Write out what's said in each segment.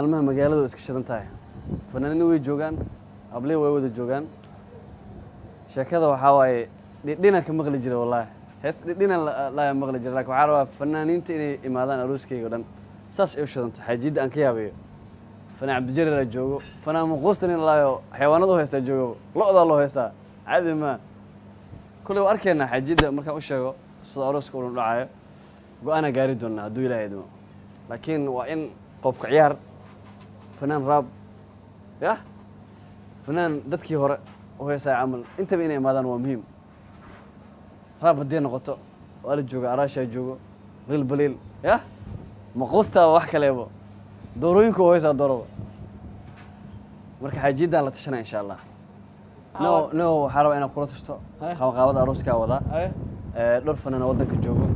maalmaha magaalada iska shidan tahay fanaaniin way joogaan ablay way wada joogaan sheekada waxa waaye dhidhina ka maqli jiray wallahi hees dhidhina la maqli jiray laakiin waxa rabaa fanaaniinta inay imaadaan arooskayga dhan saas ay u shidan tahay xajiida aan ka yaabayo fanaan cabdijarir joogo fanaan muqustan in laayo xayawaanadu heesta joogo lo'da loo heesta caadi ma kulli arkayna xajiida markaan u sheego sida arooska uu dhacayo go'aana gaari doonaa hadduu ilaahay idmo laakiin waa in qofka ciyaar fanaan raab ya fanaan dadkii hore oo heesay camal intaba inay imaadaan waa muhiim raab haddii noqoto waa la jooga araashaa joogo lil baliil ya maquusta wax kaleebo doorooyinku oo heesaa dooroba marka xajiidaan la tashanaa insha allah no waxaa rabaa inaad kula tashto qaabaqaabada arooskaa wadaa dhowr fanaan oo waddanka joogo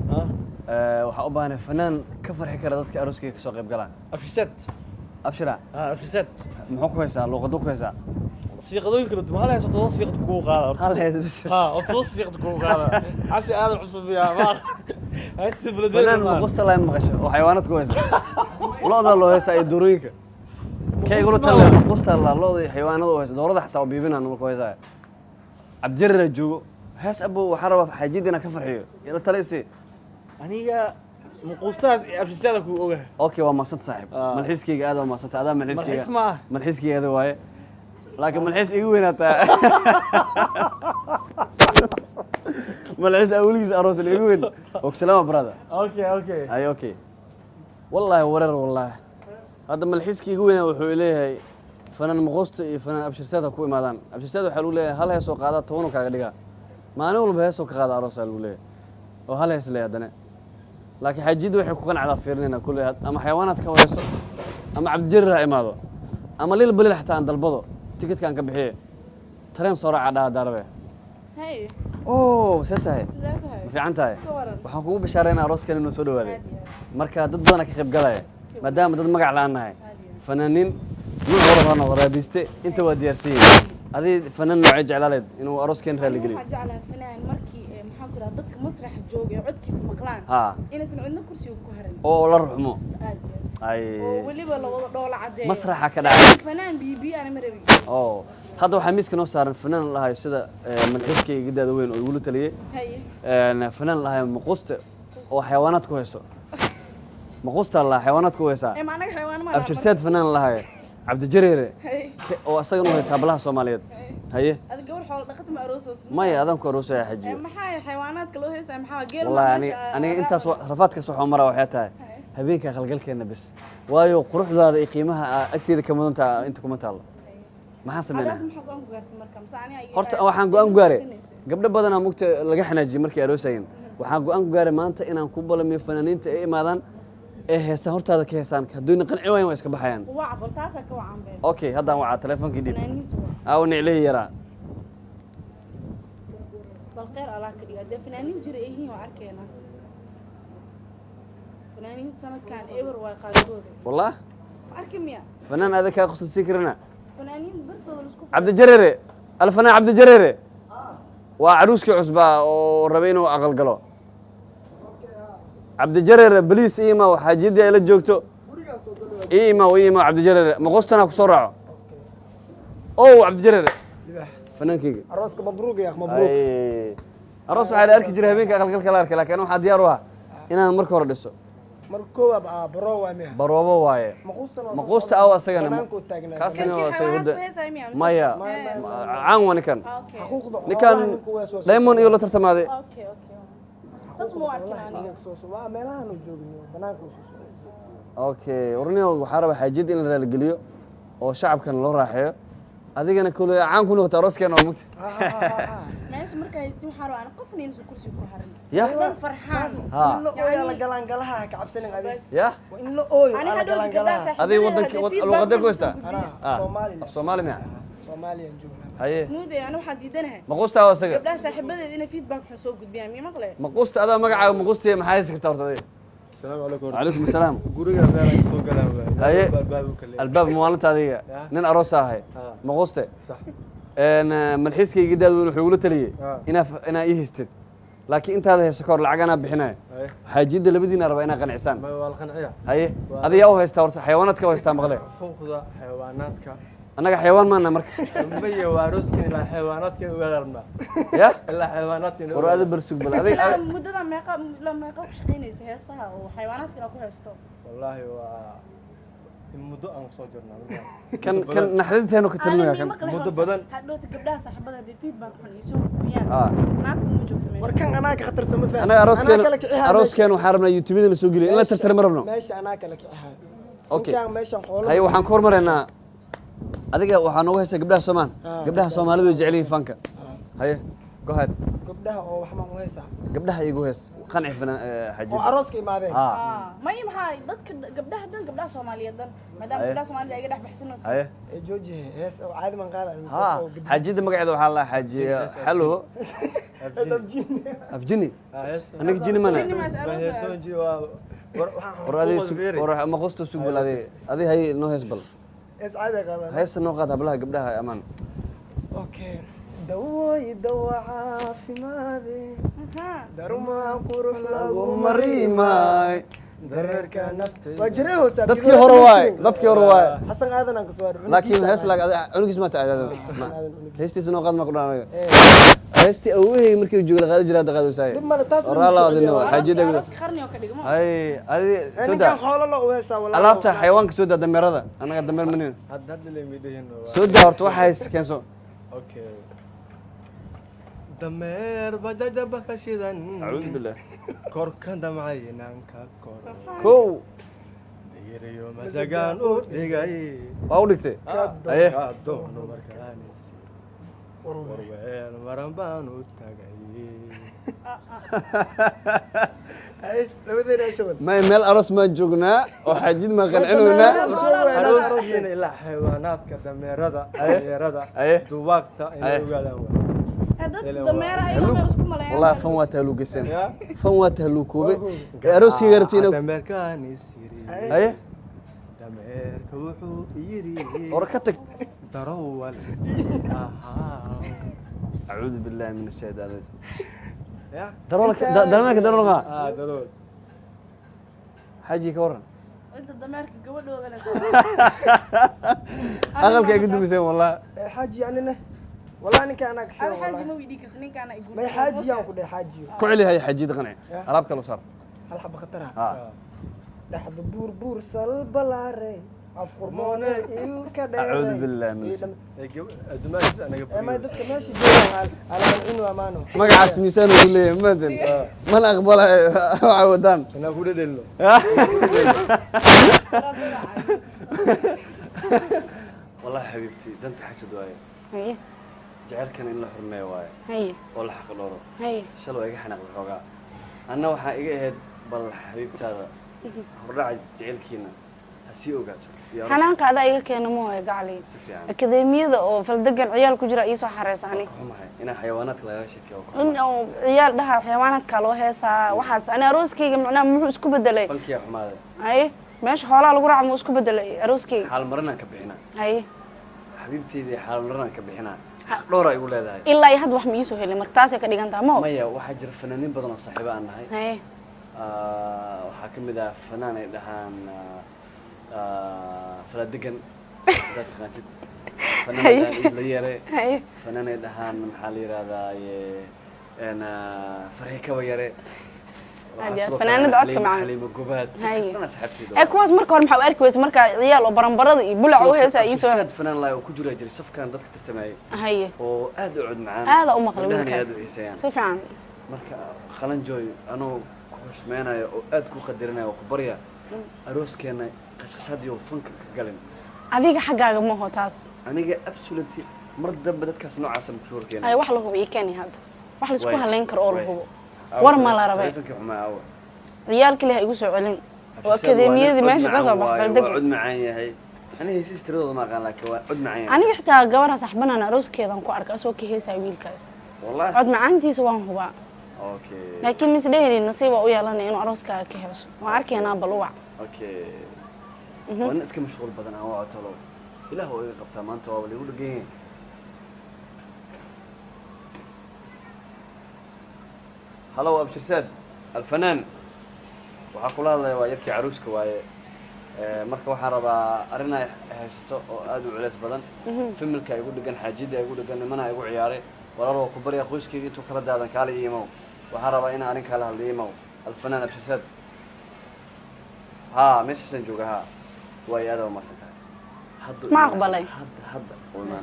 waxaa u baahanay fanaan ka farxi kara dadka arooskayga ka soo qayb galaan abshira abshisaad muxuu ku haysaa luuqaduu ku haysaa siiqadooyin kala duwan hal hees todoba siiqad kugu qaada hal hees bis todoba siiqad kugu qaada xasi aadan cusub yaa ma haysta fanaan muqusta laa maqasho oo xayawaanad ku haysa lo'da loo heesaa iyo doorooyinka kaygula tale muqusta laa lo'da iyo xayawaanada oo haysa doorada xataa oo biibinaan markuu haysaa cabdijarir joogo hees abo waxaa rabaa xajiid inaan ka farxiyo ila taleysii aniga muquustaas abshisaada ku ogahay اوكي waa maasad saaxib malxiiskayga aad waa maasad adaa malxiis ma ah malxiiskayga aad waaye laakiin malxiis igu weynaata malxiis awligiis aroos igu weyn oksalaama brother okay ay okay wallahi wareer wallahi hadda malxiiskii igu weynaa wuxuu leeyahay fanaan muquusta iyo fanaan abshirsaad ku imaadaan abshirsaad waxa uu leeyahay hal hees oo qaada 10 kaaga dhiga maalin walba hees oo ka qaada aroos uu leeyahay oo hal hees leeyahay لكن حاجيد وحي كوكان على فيرنينا كل هاد اما حيوانات كويسو اما عبد الجرير امادو اما ليل بليل حتى عند البضو تيكت كان كبخيه ترين صورة عدا داربه هاي اوه ستاي سداتها في عنتاي waxaan kugu bashaareynaa arooskan inuu soo dhawaaday marka dad badan ka qayb galaya maadaama dad magac laanahay fanaaniin nin horabana waraabiste inta waa diyaarsiin adii fanaan nooc jeclaaleed inuu arooskan raali geliyo waxaan jeclaa fanaan markii maxaan ku raad dadka masraxa jooga codkiisa maqlaan inaysan cidna kursiga ku harin oo la ruxmo ay oo waliba la wada dhoola cadeeyo masraxa ka dhacay fanaan bibi ana marabi oo hadda waxaa miiska noo saaran fanaan lahaay sida malxiiskayga gadaada weyn oo igula taliyay fanaan lahaay maquusta oo xayawaanaad ku hayso maquusta la xayawaanaad ku haysa ma anaga xayawaan ma abshirsaad fanaan lahaay cabdijarir oo asagana u haysa hablaha Soomaaliyeed haye ad gabar xoolo dhaqata ma aroosos maya adan ku aroosay xajiyo maxay xayawaanaadka loo haysaa maxaa geer wallahi aniga intaas rafaadka soo xumara waxay tahay habeenka qalgalkeena bis waayo quruxdaada iyo qiimaha agteeda ka mudanta inta kuma taalo maxaa sameynaa horta waxaan go'aan gaaray gabdho badan oo mugta laga xanaajiyay markii aroosayeen waxaan go'aan gaaray maanta inaan ku balamiyo fanaaniinta ee imaadaan ee heesa hortaada ka heesaan haddii qanci wayn way iska baxayaan waa qortaasa ka wacan been okay haddaan waa telefonkii dib fanaaniintu aw niclay yara bal qeer ala ka dhiga de fanaaniin jira ay yihiin oo arkeena fanaaniin sanadkan eber way qaadooda والله arkimiya فنان هذا كا خصوصي سكرنا fanaaniin dartooda la isku عبد الجريري الفنان عبد الجريري وعروسك عصبة وربينه أقل قلو عبد الجريري بليس إيما وحاجيدي إلى جوكتو إيما عبد الجريري مقصتنا كسرعه أو عبد الجريري فنان كيكي عروسك مبروك يا أخ مبروك الرأس على أرك جري هبينك أقل كلارك لكن واحد دياروها إنا مركو ردسو مركوبة بقى بروا مية بروبا واي مقوستا أو أسجنا كاسنا وسيود مايا عن كان نكان دايمون يقولوا ترتم هذه اوكي ساسمو أركنا اوكي ورني وحارب حاجد إن الرجاليو أو شعب كان له راحية هذيك أنا كل عام كله تراس كانوا موت ماشي مركز يستوي حارو أنا قفني نسو كرسي كهرن يا فرحان إن لا أوي على جلان جلها كعبسين غبي يا وإن لا أوي أنا على جلان جلها هذه وضنك الوغدة كويسة أنا صومالي الصومالي معه صومالي نجوم هاي نودي أنا وحديدنها مقوستا أو سجل قبلها صاحبتي إن فيدباك حسوق قد بيها مي مقلة مقوستا هذا مقع مقوستي محايس كتارت السلام عليكم وعليكم السلام guriga faaray soo galaan هاي albaab kale الباب موالنت هذه نين أروسها هاي مقوسته صح أنا ملحسك جدا وحول تليه أنا إيه هستت laakiin intaada heesa ka hor lacag anaa bixinaya Aye. xaajiyadda labadiina raba inaa qancisaan ما هو القنعية haye adigaa u haystaa horta xayawaanaadka u haystaa maqle خوخذة حيواناتك annaga xayawaan maana marka مبي واروسكن إلى حيواناتك وغيرنا ya إلا حيواناتك war aada barsug bal adig ilaa muddada meeqa ku shaqaynaysa heesaha oo xayawaanaadkana ku haysto والله هو المدة أنا صجرنا kan naxdinteenu ka talinayaa kan muddo badan. hadhowta gabdhaha saaxiibada hadii feedback xun iisoo gudbiyaan Ah. naagku ma joogto meesha warkan anaa ka khatarsan ma fahmi anaga arooskeena Anaa kala kicihaa arooskeena waxaan rabnaa youtube-da la soo geliyo in la tartara ma rabno meesha anaa kala kicihaa Okay. ninkaan meeshan xoolo haye waxaan ku hormaraynaa adiga waxaa noogu haysaa gabdhaha soomaan Ah, gabdhaha soomaalidu way jecel yihiin fanka haye go ahead gabdhaha oo wax ma u haysaa gabdhaha igu hees qanci finan oo xaajiyadda arooska imaadeen may maxaa dadka gabdhaha dhan gabdhaha Soomaaliyeed dhan maadaama Aye. gabdhaha Soomaalida ay ga dhex baxsanayso haye ee jooji hees oo caadi man qaada ها حاجيد مقعد وحلا حاجي حلو افجني انا جيني Jinni مانا ma is aroosaya. ورادي وراح ما قصته سوق بل هذه هي نو هيسبل hees caadi qaada هيس نو قاد قبلها قبلها امان okay dawooy dawa caafimaade Aha. daruma qurux lagu مريماي dareerka naftayda waa jirey hoosa dadkii hore waay dadkii hore waay xasan aadan aan ka soo arrin laakiin hees laga cunugiis ma tahay heestiisa noo qaad ma qudaan heesti awehey markii uu joogo qaadi jiraa qaado saay dib male taas wara la wadino xaajida Arooska qarni oo ka dhigmo. ay adi soo ninkaan daa xoolo la u haysaa walaa alaabta xayawaanka soo daa dameerada anaga dameer manin hadda la midhihin soo daa horta waxa hays keenso okay dameer bajajaba ka shidan acuudu billah korka damcaynanka kor kow digiriyo masagaan u dhigay waa u dhigtay haye ka doono markaanis warweel maran baan u tagay ay labadeena shaban ما meel aroos ma joognaa oo xaajid ma qancinoynaa arooskiina ilaa xayawaanaadka dameerada dameerada Aye. duwaagta inay Aye. ogaadaan waay Dadka dameera ay meel isku maleeyaan. والله فن واتها لو قسم فن واتها لو كوبي aroosii garabtiina dameerkaani siri haye dameerka wuxuu yiri war ka tag darawal ahaa acuudu billahi min ashaytaan ya daroolka daroolka darawal xaaji ka waran Inta dameerka gabadhoodana aqalka ay gudubiseen wallahi xaaji anina والله ninka ana ka Hal sheego xaaji ma weydiin kartaa ninkaana igu. may xaaji yaan ku dhahay xaaji ku celi hay xaajid qanci alaab kale sar hal xaba khatara ha dhaxdu buur buur sal balaare afqurmoone ilka dheer acuudu billahi min dumaashis anaga ma dadka meesha joogaan ala inu amaano magacaas miisaan uu leeyahay maadan man aqbala waxa wadaan inaa ku dhedhelno والله حبيبتي دنت حسد وايه هي jaceylkan in la xurmeeyo waaye هي oo la xaqdhooro هي shal waa iga xanaaqday xoogaa anna waxaa iga ahayd bal xabiibtaada hordhaca jaceylkiina ha sii ogaato iyo xanaanka adaa iga keena ma hooyo gacali si fiican akademiyada oo faldegan ciyaal ku jira ii soo xareysa ani xumahay inaa xayawaanaadka lagaga sheekeeyo in oo ciyaal dhaha xayawaanadka loo heesaa waxaas ani arooskayga macnaha muxuu isku bedelay bankiyaa xumaaday haye meesha xoolaha lagu raaca muu isku bedelay arooskayga xaal marinaan ka bixinaa haye xabiibteydii xaal marinaan ka bixinaa dhowra igu leedahay ilaa iyo hadda wax ma iisoo helin marka taasay ka dhigan taha ma maya waxaa jira fanaaniin badan oo saaxiibo aan nahay haye waxaa ka mid ah fanaan ay dhahaan faladegan hadaad taqaantid fanaan ay dhahaan iibla yare haye fanaan ay dhahaan maxaa la yidhahdaa farxi kaba yare fanaanada codka macaan xaliimo gobaad Haye. dana asxaabteeda ee kuwaas marka hore maxaa u arki weysa marka ciyaal oo baranbarada iyo bulac u heesaa iisoo sad fanaan laay oo ku jira jiray safkan dadka tartamayay haye oo aad u cod macaan aada u maqlay gabdhahana wiilkaas aad u xiiseeyaan si fiican marka qalanjooy anuu ku xushmeynayo oo aad ku qadirinayo oo ku barya arooskeena qashqashadii oo fanka ka galin adiga xaggaaga ma ho taas aniga absolutely mar dambe dadkaas noocaas aan ku shuurkeena ay wax la hubo ii keeni hadda wax la isku Way. halayn karo oo la Way. hubo war ma la rabay telefonkii xumaa awa ciyaalkii leh igu soo celin oo akademiyadii meesha ka soo baxay waa faldegan cod macaan yahay aniga hesiis tiradooda ma aqaan laakiin waa cod macaan yahay aniga xitaa gabarha saxbanaan arooskeedan ku arkay asoo ka heesaa wiilkaas wallahi cod macaantiisa waan hubaa okay laakiin mis dheheli nasiib waa u yeelanaya inuu arooskaaga ka heeso waan arkaynaa bal uwac okay waa nin iska mashquul badan aan waa talo ilaah oo iga qabtaa maanta waa lagu dhagan yahay هلو أبشر ساد الفنان وحقول الله ويبكي عروسك ويا marka waxaan rabaa arrin ay haysto oo aad u culays badan familka ay ugu dhagan xaajida ay ugu dhagan nimana ay ugu ciyaaray walaaloo ku bariya qoyskayga intuu kala daadan kaala iimow waxaan rabaa in aan kala hadliimo alfanaan abshasad meeshaan joogaha way aad u marsantahay ma aqbalay hadda wayna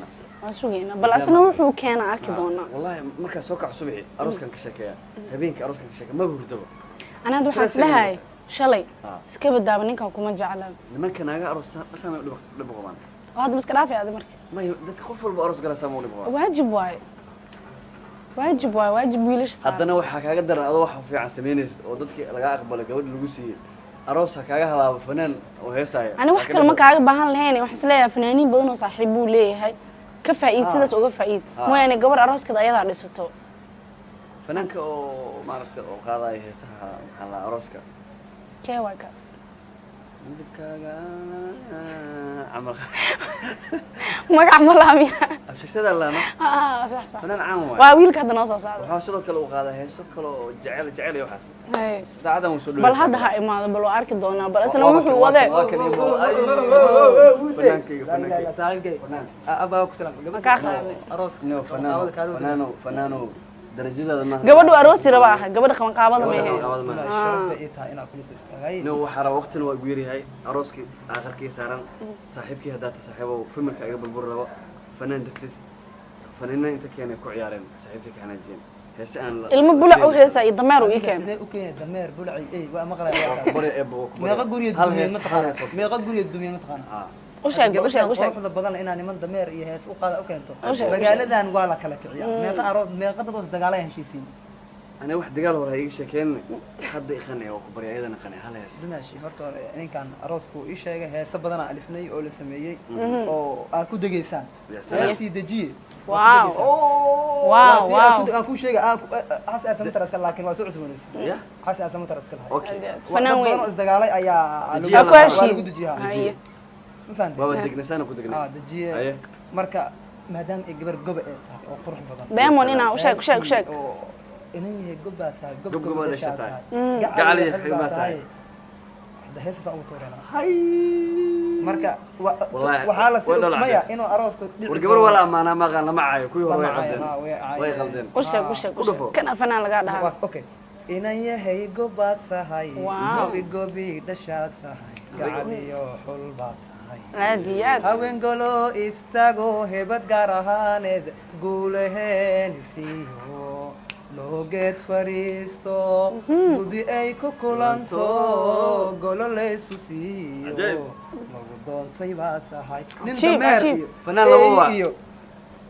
asugeena bal asna wuxuu keenaa arki doona wallahi marka soo kac subaxi arooskan ka sheekaya habeenka arooskan ka sheekaya ma hurdaba أنا أدو حاس لهاي شلي سكبت دابا نينكا وكما جعلها لما كان أجا أروس أسمع لبغمان وهذا بس كلافي هذا مركب ما ده تخوف البأروس قال سامو لبغمان واجب واجب ويلش صار هذا نوع حكى قدر أروح في عسمينيس ودتك رجع أقبل جود لجوسي أروس حكى هلا فنان وهي ساي أنا وحكي لما كان بهان لهاني وحس لها فنانين بدون صاحبه ليه هاي كفايد سدس وكفايد مو يعني قبر أروس كذا أيضا لسته فنانك أو ما عرفت أو قاضي هي سها على أروسك كي واكاس عمل ما عملها ميا أبشر سيدا الله ما صح فنان عام واويلك هذا نص صار وحاسدك لو قاضي هي سكلو جعل يوحس هاي ساعة مسؤول بل هذا هاي ما بل وارك دونا بل أصلا وحي وضع أبا أكسلام أروس فنانو درجة ما قبل أروسي رباها قبل خم قابض ما هي نو حرا وقت الوجيري هاي أروسك آخر كي سارن صاحبك هذا صاحبه فيلم كأجر بالبرة فنان دفتس فنان أنت كأنك كعيارين صاحبتك أنا جين هسأل المبلع وهسا يدمر ويكن أوكي دمر بلعي إيه وأمغرى بري أبو ما يغقول الدنيا متقنة ما يغقول الدنيا متقنة وشاك وحده بدل إن أنا من دمر إيه هس وقال أوكي أنتو مجالدها نقول كلا كعيار ما يقدر دقالين شيء أنا واحد قال ورا هيك شكل حد يخني وكبر أيضا نخني هلا ماشي هرتو إن كان أروسكو إيش هي سبضنا ألفني أو لسمية أو أكو دقيسان سنتي دجية واو أكو شيء حس أسمع ترسك لكن واسع سمونس حس أسمع ترسك أوكي فنوين إصدقائي أيا أكو شيء فهمت بابا دقنسان وكو دقني دجية مركا مادام إجبر جبء أو قرح بدن دائما هنا وشاك إني جبتها جب لشتاي قالي حباتها ده هسه صعب تورنا مركا وحالة مايا إنه أروس والقبر ولا ما أنا ما غنى معي كوي هو يغلدين وشاك كان فنان لقاعدها أوكي إني هي جبات سهاي جبي دشات سهاي قالي حلبات عاديات هاوين قولو استاغو هبت قارهاند قولهن سيهو لوجت فريستو بدي أي كوكولانتو قولو ليسو سيهو لوجدون سيبات سهاي عجيب فنان لووا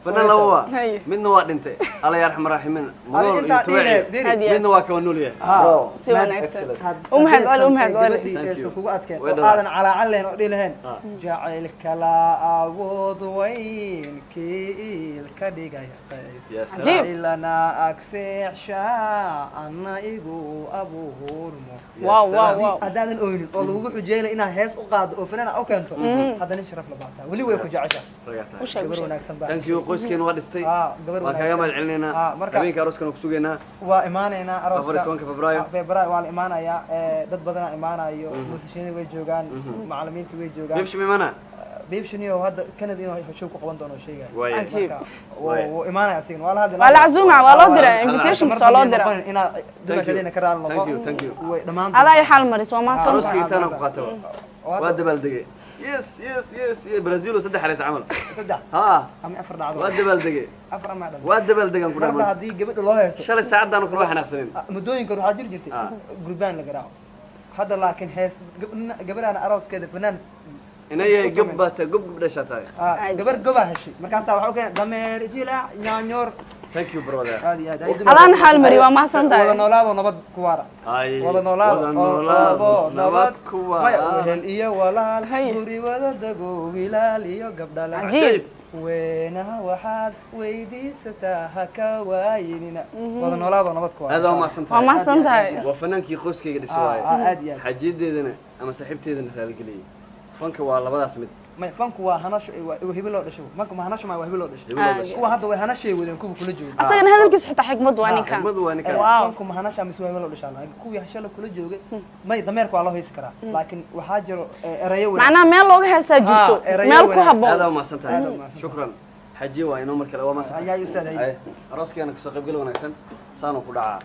فنان لووا من نواد انت الله يرحم الراحمين مول يتوعي من نواك ونوليه سيوان أكثر أمهد قولي سوكو أتكين وقادن على علين أقولي لهن جعلك لا أعوض وين كيل كديقا يقيس عجيب لنا أكسيح شاء أنا إيقو أبو هورمو واو هدان الأوين والله حجينا إنا هيس أقاد أوفننا أو كنتو هذا نشرف لبعضها ولي ويكو جعشا وشاك thank you qoyskeena waa dhistay waa kaaga mahad celinayna habeenka arooskan ku sugeynaa waa imaanayna arooska 14 Febraayo waa imaanaya dad badan imaanayo musishiin way joogaan macallimiintu way joogaan bibshi meemana bibshiniyo hadda Canada inuu xusub ku qaban doono sheegay عجيب oo imaanaya asigna wala hadda wala azuuma wala dira invitation soo loo dira ina dumashadina ka raal noqo thank you way dhamaan adaa ay xal maris waa ma san arooskiisana ku qaato waa dabaldegay يس برازيل وسد حريص عمل سد ها أمي أفر دعوة وادبل دقي أفر ما دام وادبل دقي نقول مرة هذه جبت الله يسوع شل الساعة ده نقول واحد نخسرين مدوين كانوا حاضر جرتي جروبان لقراء هذا لكن هيس قبل أنا أروس كده فنان إن هي قب دشتاي قبل هالشيء مركز تاعه حوكي دمير جيلا نيانيور thank you brother هذا حال مري وما سنتاي ولا نولاد ونبض كوارا ولا نولاد ونبض كوارا وهل إيه ولا الحوري ولا دقو ولا ليو قبل عجيب وينها وحد ويدي ستاها كوايننا ولا نولاد ونبض كوارا هذا ما سنتاي وما سنتاي وفنانك يخوس كي قد سواي حجيد دينا أما صاحبتي دينا ثالث لي فنك والله بدأ سمت ما فانكو وهناش وهبل لو دشوا فانكو ما هناش ما وهبل لو دشوا دشوا. كوا هذا وهناش ودين كوا كل جوج asagana hadalkiisa xitaa xigmad waa ninkan xigmad waa ninkan Wow. فانكو ما هناش مس وهبل لو دشوا كوا هشل كل جوج ما يضمرك والله يسكر لكن وحاجر ريو macnaha meel looga heesaa jirto meel ku هذا habboon ما سنتهي شكرا حجي waa inoo markale waa ma يا استاذ arooskeenna kasoo qayb gal wanaagsan saanu ku dhacaa